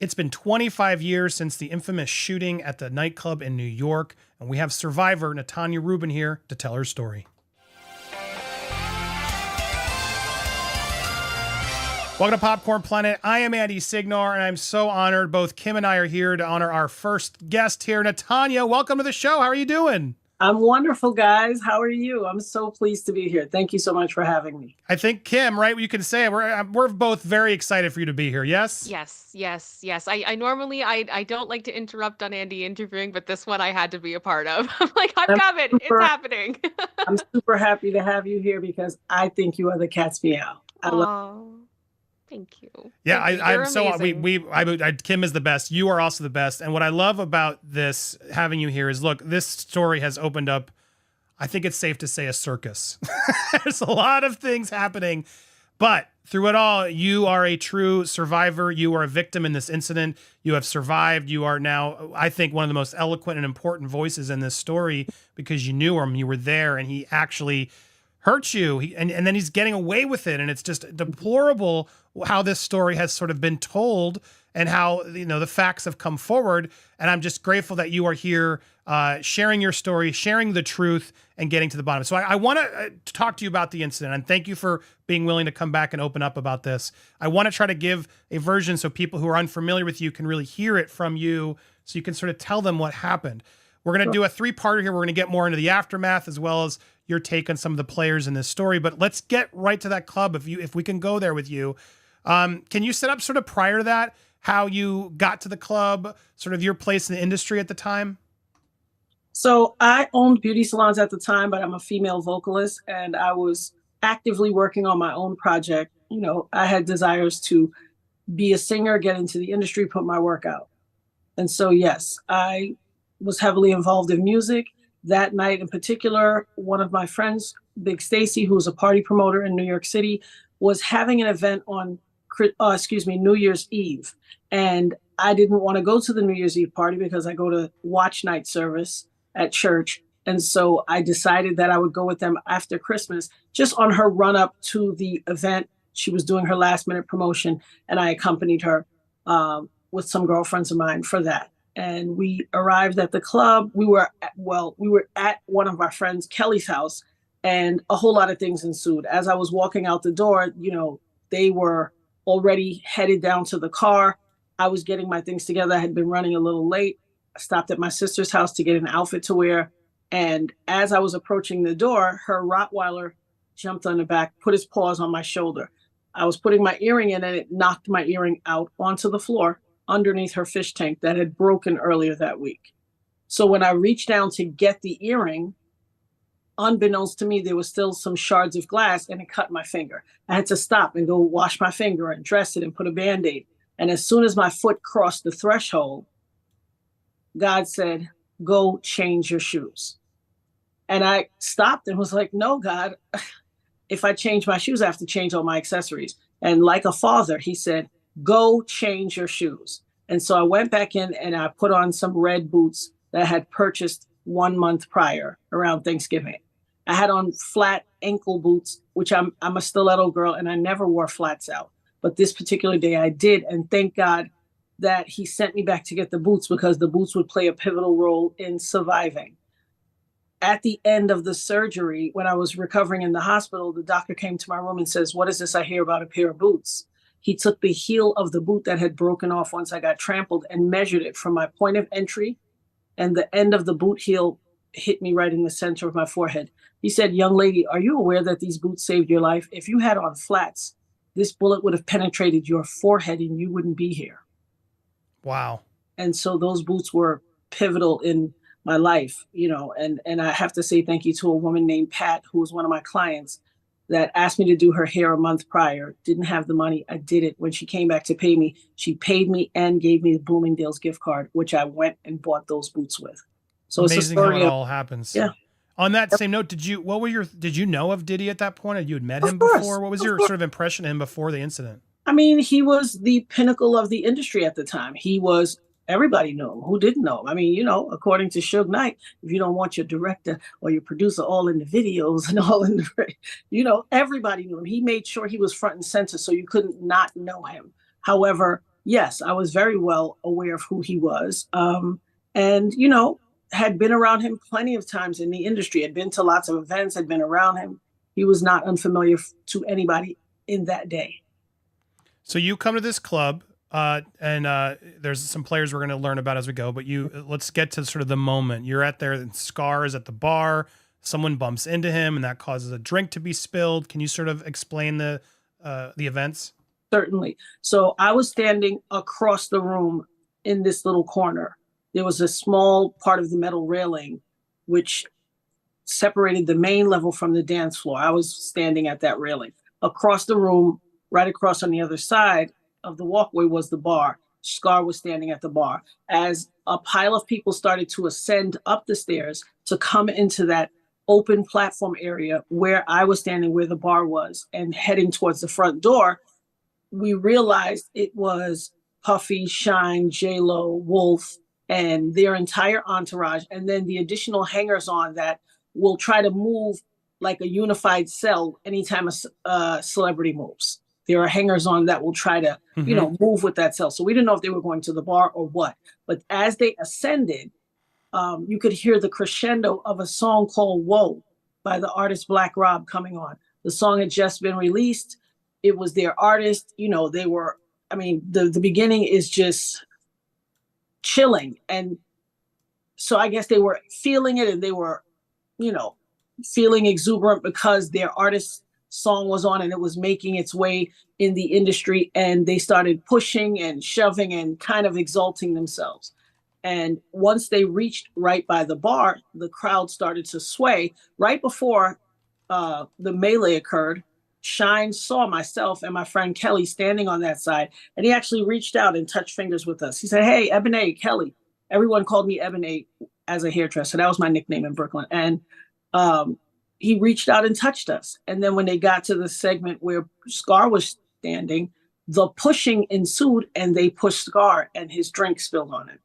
It's been 25 years since the infamous shooting at the nightclub in New York, and we have survivor Natania Reuben here to tell her story. Welcome to Popcorn Planet. I am Andy Signore, and I'm so honored. Both Kim and I are here to honor our first guest here. Natania, welcome to the show. How are you doing? I'm wonderful, guys. How are you? I'm so pleased to be here. Thank you so much for having me. I think, Kim, right, you can say we're both very excited for you to be here, yes? Yes. I normally, I don't like to interrupt on Andy interviewing, but this one I had to be a part of. I'm like, I'm coming. It's happening. I'm super happy to have you here because I think you are the cat's meow. Thank you. Yeah, I'm so amazing. Kim is the best. You are also the best. And what I love about this having you here is, look, this story has opened up, I think it's safe to say, a circus. There's a lot of things happening, but through it all, you are a true survivor. You are a victim in this incident. You have survived. You are now, I think, one of the most eloquent and important voices in this story because you knew him, you were there, and he actually hurt you, and then he's getting away with it, and it's just deplorable how this story has sort of been told and how, you know, the facts have come forward. And I'm just grateful that you are here sharing your story, sharing the truth, and getting to the bottom. So I want to talk to you about the incident, and thank you for being willing to come back and open up about this. I want to try to give a version so people who are unfamiliar with you can really hear it from you, so you can sort of tell them what happened. We're going to do a three-parter here. We're going to get more into the aftermath as well as your take on some of the players in this story. But let's get right to that club if we can go there with you. Can you set up sort of prior to that how you got to the club, sort of your place in the industry at the time? So I owned beauty salons at the time, but I'm a female vocalist, and I was actively working on my own project. You know, I had desires to be a singer, get into the industry, put my work out. And so, yes, I was heavily involved in music. That night in particular, one of my friends, Big Stacy, who was a party promoter in New York City, was having an event on New Year's Eve. And I didn't want to go to the New Year's Eve party because I go to watch night service at church. And so I decided that I would go with them after Christmas, just on her run up to the event. She was doing her last minute promotion, and I accompanied her with some girlfriends of mine for that. And we arrived at the club. We were at one of our friends, Kelly's house, and a whole lot of things ensued. As I was walking out the door, you know, they were already headed down to the car. I was getting my things together. I had been running a little late. I stopped at my sister's house to get an outfit to wear. And as I was approaching the door, her Rottweiler jumped on the back, put his paws on my shoulder. I was putting my earring in, and it knocked my earring out onto the floor underneath her fish tank that had broken earlier that week. So when I reached down to get the earring, unbeknownst to me, there was still some shards of glass, and it cut my finger. I had to stop and go wash my finger and dress it and put a Band-Aid. And as soon as my foot crossed the threshold, God said, "Go change your shoes." And I stopped and was like, "No, God, if I change my shoes, I have to change all my accessories." And like a father, he said, "Go change your shoes." And so I went back in and I put on some red boots that I had purchased 1 month prior around Thanksgiving. I had on flat ankle boots, which I'm a stiletto girl, and I never wore flats out. But this particular day I did. And thank God that he sent me back to get the boots, because the boots would play a pivotal role in surviving. At the end of the surgery, when I was recovering in the hospital, the doctor came to my room and says, "What is this I hear about a pair of boots?" He took the heel of the boot that had broken off once I got trampled and measured it from my point of entry, and the end of the boot heel hit me right in the center of my forehead. He said, "Young lady, are you aware that these boots saved your life? If you had on flats, this bullet would have penetrated your forehead and you wouldn't be here." Wow. And so those boots were pivotal in my life, you know, and I have to say thank you to a woman named Pat, who was one of my clients, that asked me to do her hair a month prior. Didn't have the money. I did it. When she came back to pay me, she paid me and gave me the Bloomingdale's gift card, which I went and bought those boots with. So amazing, it's a story how it all happens. Yeah. On that same note, did you know of Diddy at that point? Had you had met him before? What was your sort of impression of him before the incident? I mean, he was the pinnacle of the industry at the time. Everybody knew him. Who didn't know him? I mean, you know, according to Suge Knight, if you don't want your director or your producer all in the videos and all in the, you know, everybody knew him. He made sure he was front and center so you couldn't not know him. However, Yes, I was very well aware of who he was. And, you know, had been around him plenty of times in the industry, had been to lots of events, had been around him. He was not unfamiliar to anybody in that day. So you come to this club, and there's some players we're going to learn about as we go, but let's get to sort of the moment. You're at there, and Scar is at the bar. Someone bumps into him, and that causes a drink to be spilled. Can you sort of explain the events? Certainly. So I was standing across the room in this little corner. There was a small part of the metal railing which separated the main level from the dance floor. I was standing at that railing. Across the room, right across on the other side of the walkway, was the bar. Scar was standing at the bar. As a pile of people started to ascend up the stairs to come into that open platform area where I was standing, where the bar was, and heading towards the front door, we realized it was Puffy, Shyne, J-Lo, Wolf, and their entire entourage, and then the additional hangers-on that will try to move like a unified cell anytime a celebrity moves. There are hangers-on that will try to, you know, move with that cell. So we didn't know if they were going to the bar or what. But as they ascended, you could hear the crescendo of a song called Whoa by the artist Black Rob coming on. The song had just been released. It was their artist. You know, they were, I mean, the beginning is just chilling. And so I guess they were feeling it, and they were, you know, feeling exuberant because their artist's song was on and it was making its way in the industry. And they started pushing and shoving and kind of exalting themselves. And once they reached right by the bar, the crowd started to sway. Right before the melee occurred, Shyne saw myself and my friend Kelly standing on that side, and he actually reached out and touched fingers with us. He said, "Hey, Ebony, Kelly." Everyone called me Ebony as a hairdresser. That was my nickname in Brooklyn. And he reached out and touched us. And then when they got to the segment where Scar was standing, the pushing ensued, and they pushed Scar, and his drink spilled on him.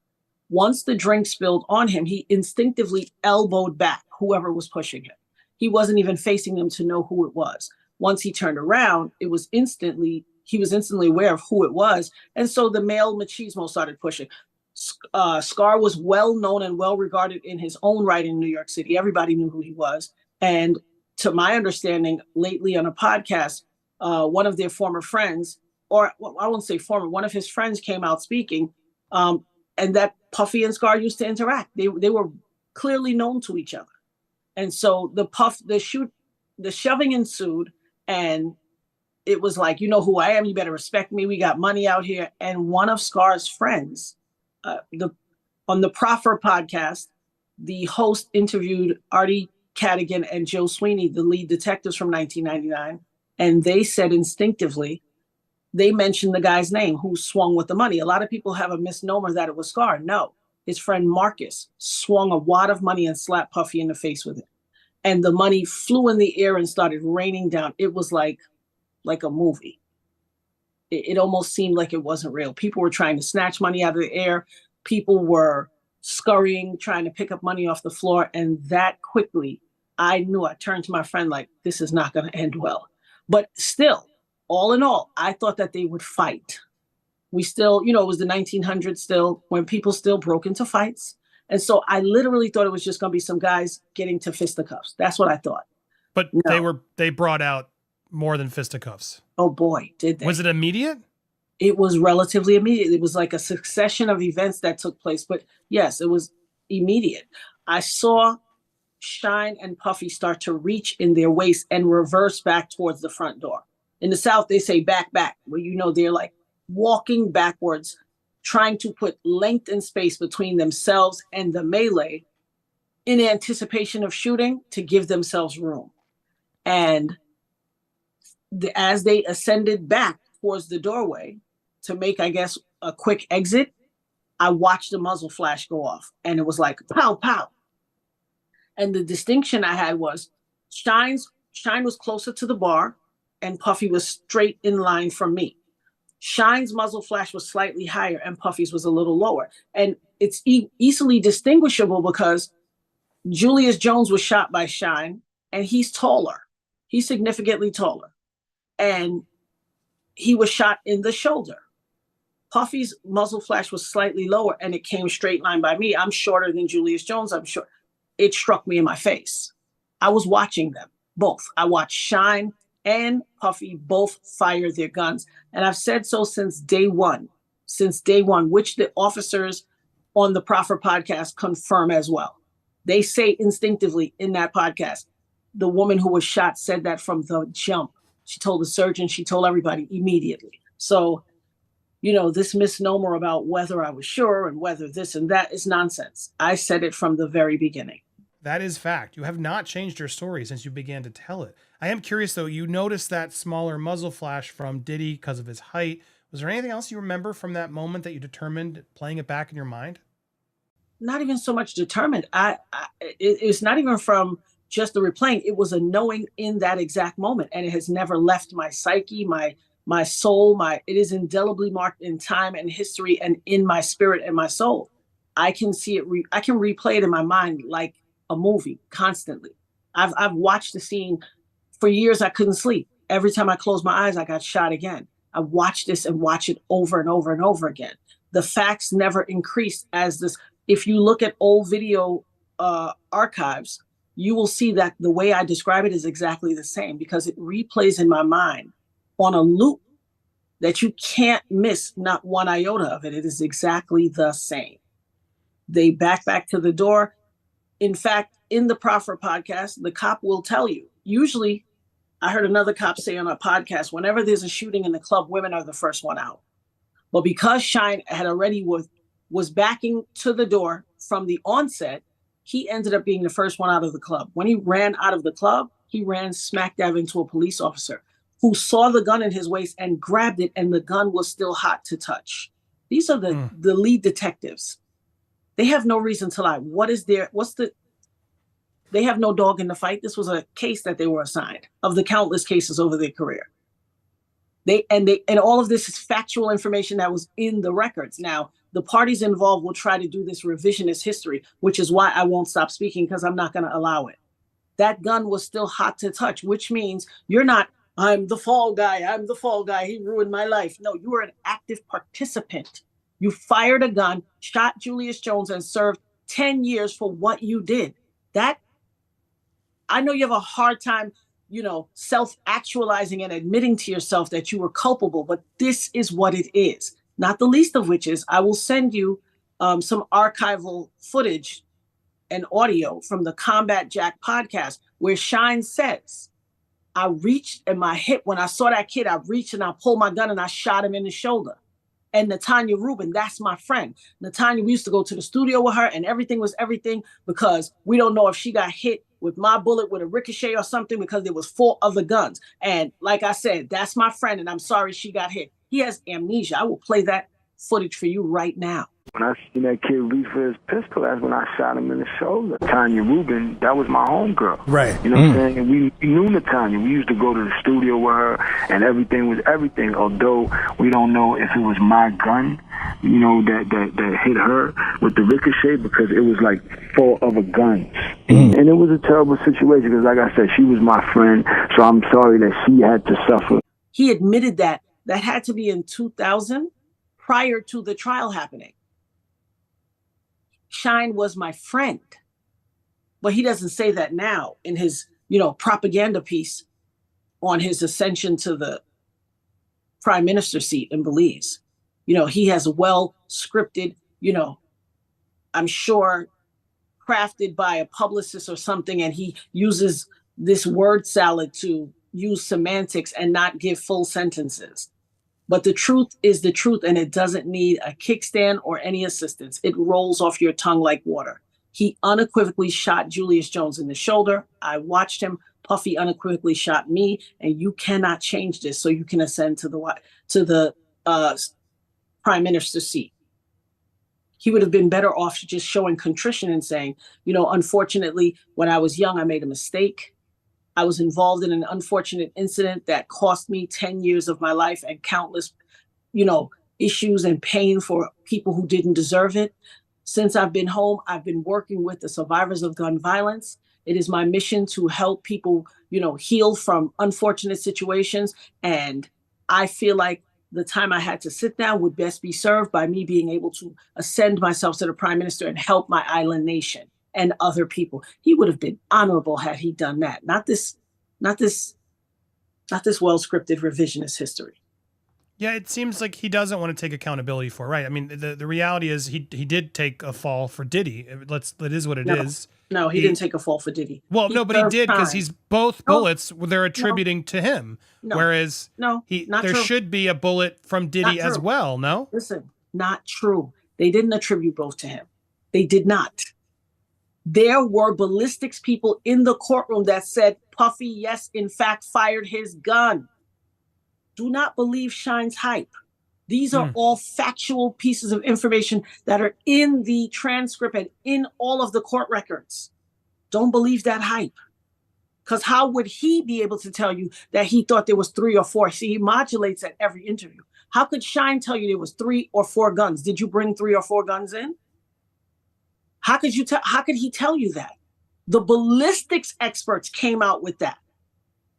Once the drink spilled on him, he instinctively elbowed back whoever was pushing him. He wasn't even facing them to know who it was. Once he turned around, he was instantly aware of who it was. And so the male machismo started pushing. Scar was well known and well regarded in his own right in New York City. Everybody knew who he was. And to my understanding, lately on a podcast, one of their former friends, or I won't say former, one of his friends came out speaking, and that Puffy and Scar used to interact. They were clearly known to each other. And so the shoving ensued, and it was like, you know who I am, you better respect me, we got money out here. And one of Scar's friends, on the Proffer podcast, the host interviewed Artie Cadigan and Joe Sweeney, the lead detectives from 1999. And they said instinctively, they mentioned the guy's name who swung with the money. A lot of people have a misnomer that it was Scar. No, his friend Marcus swung a wad of money and slapped Puffy in the face with it. And the money flew in the air and started raining down. It was like a movie. It almost seemed like it wasn't real. People were trying to snatch money out of the air. People were scurrying, trying to pick up money off the floor. And that quickly, I turned to my friend like, this is not going to end well. But still, all in all, I thought that they would fight. We still, you know, it was the 1900s still, when people still broke into fights. And so I literally thought it was just going to be some guys getting to fisticuffs. That's what I thought. But no. They brought out more than fisticuffs. Oh boy, did they. Was it immediate? It was relatively immediate. It was like a succession of events that took place. But yes, it was immediate. I saw Shyne and Puffy start to reach in their waist and reverse back towards the front door. In the South, they say back, where, you know, they're like walking backwards, trying to put length and space between themselves and the melee in anticipation of shooting to give themselves room. And as they ascended back towards the doorway to make, I guess, a quick exit, I watched the muzzle flash go off, and it was like, pow, pow. And the distinction I had was Shyne was closer to the bar, and Puffy was straight in line from me. Shyne's muzzle flash was slightly higher, and Puffy's was a little lower. And it's easily distinguishable because Julius Jones was shot by Shyne, and he's taller. He's significantly taller. And he was shot in the shoulder. Puffy's muzzle flash was slightly lower and it came straight line by me. I'm shorter than Julius Jones. I'm sure it struck me in my face. I was watching them both. I watched Shyne and Puffy both fire their guns. And I've said so since day one, which the officers on the Proffer podcast confirm as well. They say instinctively in that podcast, the woman who was shot said that from the jump. She told the surgeon, she told everybody immediately. So, you know, this misnomer about whether I was sure and whether this and that is nonsense. I said it from the very beginning. That is fact. You have not changed your story since you began to tell it. I am curious, though, you noticed that smaller muzzle flash from Diddy because of his height. Was there anything else you remember from that moment that you determined playing it back in your mind? Not even so much determined. It's not even from just the replaying. It was a knowing in that exact moment. And it has never left my psyche, my soul, it is indelibly marked in time and history and in my spirit and my soul. I can see it. I can replay it in my mind like a movie constantly. I've watched the scene for years. I couldn't sleep. Every time I closed my eyes, I got shot again. I watched this and watch it over and over and over again. The facts never increased as this. If you look at old video archives, you will see that the way I describe it is exactly the same because it replays in my mind on a loop that you can't miss not one iota of it. It is exactly the same. They back to the door. In fact, in the Proffer podcast, the cop will tell you. Usually, I heard another cop say on a podcast, whenever there's a shooting in the club, women are the first one out. But because Shyne had already was backing to the door from the onset, he ended up being the first one out of the club. When he ran out of the club, he ran smack dab into a police officer who saw the gun in his waist and grabbed it, and the gun was still hot to touch. These are the lead detectives. They have no reason to lie. They have no dog in the fight. This was a case that they were assigned of the countless cases over their career. And all of this is factual information that was in the records. Now, the parties involved will try to do this revisionist history, which is why I won't stop speaking because I'm not going to allow it. That gun was still hot to touch, which means you're not, I'm the fall guy. He ruined my life. No, you were an active participant. You fired a gun, shot Julius Jones, and served 10 years for what you did. That, I know you have a hard time, self-actualizing and admitting to yourself that you were culpable, but this is what it is. Not the least of which is I will send you some archival footage and audio from the Combat Jack podcast where Shyne says, I reached in my hip. When I saw that kid, I reached and I pulled my gun and I shot him in the shoulder. And Natania Reuben, that's my friend. Natania, we used to go to the studio with her and everything was everything because we don't know if she got hit with my bullet with a ricochet or something because there was 4 other guns. And like I said, that's my friend and I'm sorry she got hit. He has amnesia. I will play that footage for you right now. When I seen that kid reach for his pistol, that's when I shot him in the shoulder. Natania Reuben, that was my homegirl. Right. You know what I'm saying? And we knew Natania. We used to go to the studio with her, and everything was everything. Although we don't know if it was my gun, that hit her with the ricochet, because it was like 4 other guns. And it was a terrible situation because, like I said, she was my friend, so I'm sorry that she had to suffer. He admitted that. That had to be in 2000, prior to the trial happening. Shyne was my friend, but he doesn't say that now in his, propaganda piece on his ascension to the prime minister seat in Belize. He has a well-scripted, I'm sure crafted by a publicist or something, and he uses this word salad to use semantics and not give full sentences. But the truth is the truth, and it doesn't need a kickstand or any assistance. It rolls off your tongue like water. He unequivocally shot Julius Jones in the shoulder. I watched him. Puffy unequivocally shot me, and you cannot change this so you can ascend to the prime minister's seat. He would have been better off just showing contrition and saying, unfortunately, when I was young, I made a mistake. I was involved in an unfortunate incident that cost me 10 years of my life and countless, issues and pain for people who didn't deserve it. Since I've been home, I've been working with the survivors of gun violence. It is my mission to help people, heal from unfortunate situations. And I feel like the time I had to sit down would best be served by me being able to ascend myself to the prime minister and help my island nation and other people. He would have been honorable had he done that. Not this well-scripted revisionist history. Yeah, it seems like he doesn't want to take accountability for it, right? I mean, the reality is he did take a fall for Diddy. That is what it is. No, he didn't take a fall for Diddy. Well, no, but he did, because he's both bullets they're attributing to him. No, whereas there should be a bullet from Diddy as well, no? Listen, not true. They didn't attribute both to him. They did not. There were ballistics people in the courtroom that said Puffy, yes, in fact, fired his gun. Do not believe Shyne's hype. These are all factual pieces of information that are in the transcript and in all of the court records. Don't believe that hype. Because how would he be able to tell you that he thought there was 3 or 4? See, he modulates at every interview. How could Shyne tell you there was 3 or 4 guns? Did you bring 3 or 4 guns in? How could he tell you that? The ballistics experts came out with that.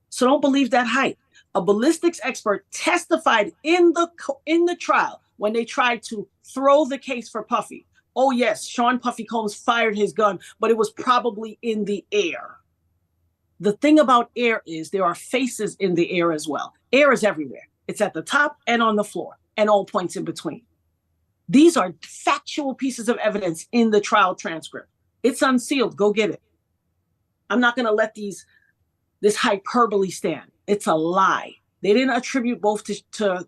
So don't believe that hype. A ballistics expert testified in the trial when they tried to throw the case for Puffy. Oh yes, Sean Puffy Combs fired his gun, but it was probably in the air. The thing about air is there are faces in the air as well. Air is everywhere. It's at the top and on the floor and all points in between. These are factual pieces of evidence in the trial transcript. It's unsealed. Go get it. I'm not going to let this hyperbole stand. It's a lie. They didn't attribute both to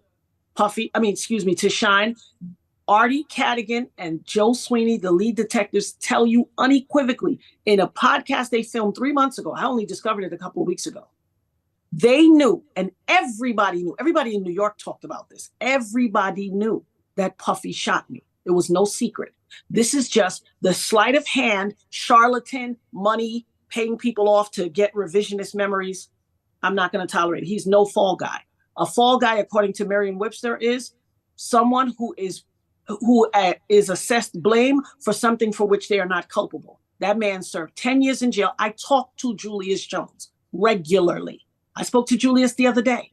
Shyne. Artie Cadigan and Joe Sweeney, the lead detectives, tell you unequivocally in a podcast they filmed 3 months ago. I only discovered it a couple of weeks ago. They knew, and everybody knew. Everybody in New York talked about this. Everybody knew that Puffy shot me. It was no secret. This is just the sleight of hand, charlatan, money, paying people off to get revisionist memories. I'm not going to tolerate it. He's no fall guy. A fall guy, according to Merriam-Webster, is someone who is assessed blame for something for which they are not culpable. That man served 10 years in jail. I talked to Julius Jones regularly. I spoke to Julius the other day.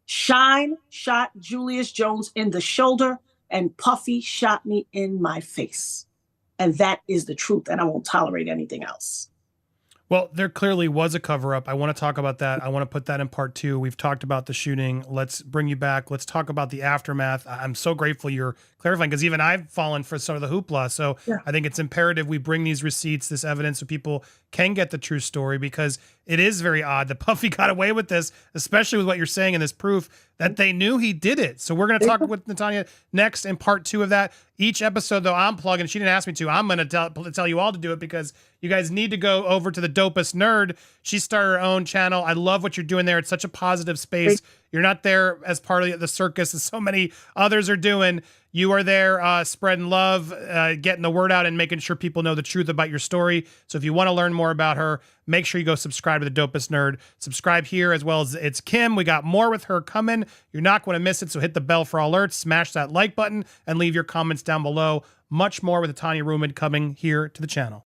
Shyne shot Julius Jones in the shoulder, and Puffy shot me in my face. And that is the truth, and I won't tolerate anything else. Well, there clearly was a cover-up. I want to talk about that. I want to put that in part 2. We've talked about the shooting. Let's bring you back. Let's talk about the aftermath. I'm so grateful you're clarifying, because even I've fallen for some of the hoopla. So I think it's imperative we bring these receipts, this evidence, so people can get the true story, because it is very odd that Puffy got away with this, especially with what you're saying in this proof that they knew he did it. So we're going to talk with Natania next in part 2 of that. Each episode, though, I'm plugging. She didn't ask me to. I'm going to tell you all to do it, because you guys need to go over to the Dopest Nerd. She started her own channel. I love what you're doing there. It's such a positive space. You're not there as part of the circus as so many others are doing. You are there spreading love, getting the word out, and making sure people know the truth about your story. So if you want to learn more about her, make sure you go subscribe to the Dopest Nerd. Subscribe here, as well as It's Kim. We got more with her coming. You're not going to miss it, so hit the bell for alerts, smash that like button, and leave your comments down below. Much more with Natania Reuben coming here to the channel.